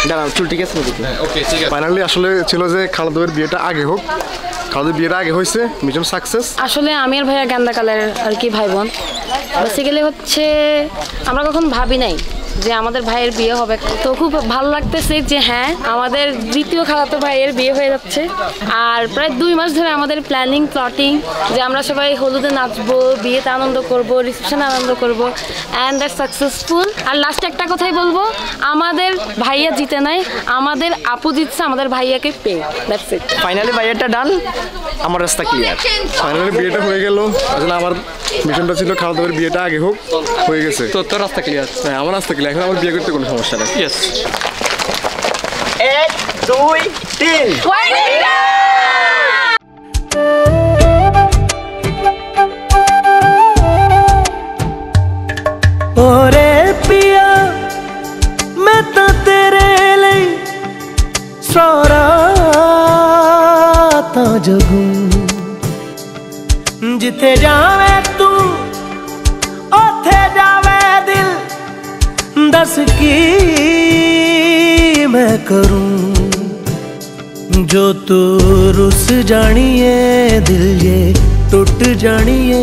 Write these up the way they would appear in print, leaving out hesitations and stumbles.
দাঁড়াও চুল ঠিক আছে ওকে ঠিক আছে ফাইনালি আসলে ছিল যে খালাদের বিয়েটা আগে হোক, খালাদের বিয়েটা আগে হয়েছে, মিশন সাকসেস। আসলে আমি আর ভাইয়া গান্দাকালের আর কি ভাই বোন। বেসিক্যালি হচ্ছে আমরা কখন ভাবি নাই যে আমাদের ভাইয়ের বিয়ে হবে, তো খুব ভালো লাগতেছে যে হ্যাঁ আমাদের দ্বিতীয় খালাতো ভাইয়ের বিয়ে হয়ে যাচ্ছে। আর প্রায় 2 মাস ধরে আমাদের প্ল্যানিং প্লটিং যে আমরা সবাই হলুদে নাচবো, বিয়েতে আনন্দ করব, রিসেপশনে আনন্দ করব, অ্যান্ড দ্যাট সাকসেসফুল। আর লাস্টে একটা কথাই বলবো, আমাদের ভাইয়া জিতে নাই, আমাদের আপু জিতছে আমাদের ভাইয়াকে পেয়ে। That's it. ফাইনালি ভাইয়াটা ডান, আমার রাস্তা ক্লিয়ার। ফাইনালি বিয়েটা হয়ে গেল। আসলে আমার মিশনটা ছিল খালাদের বিয়েটা আগে হোক, হয়ে গেছে। তো তোর রাস্তা ক্লিয়ার। হ্যাঁ আমার রাস্তা ক্লিয়ার, এখন আমার বিয়ে করতে কোনো সমস্যা নেই। ইয়েস 1 2 3 ओरे पिया मैं तो तेरे लिए सौराता जगूं जिथे जावे तू ओथे जावे दिल दस की मैं करूं जो तू रुस जानिए दिल ये टूट जानिए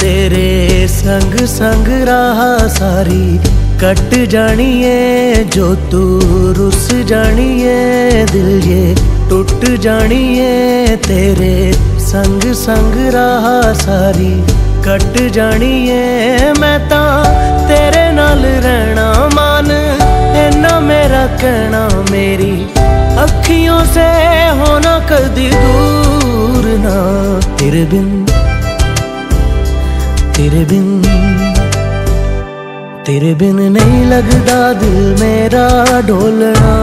तेरे संग संग राह सारी कट जानिए जो तू रुस जानिए दिल ये टूट जानिए तेरे संग संग राह सारी कट जानिए मैं ता तेरे नाल रहना मान इन्ना मेरा कहना मेरी अखियों से होना कदी दूर ना तेरे बिन तेरे बिन नहीं लगदा दिल मेरा ढोलना।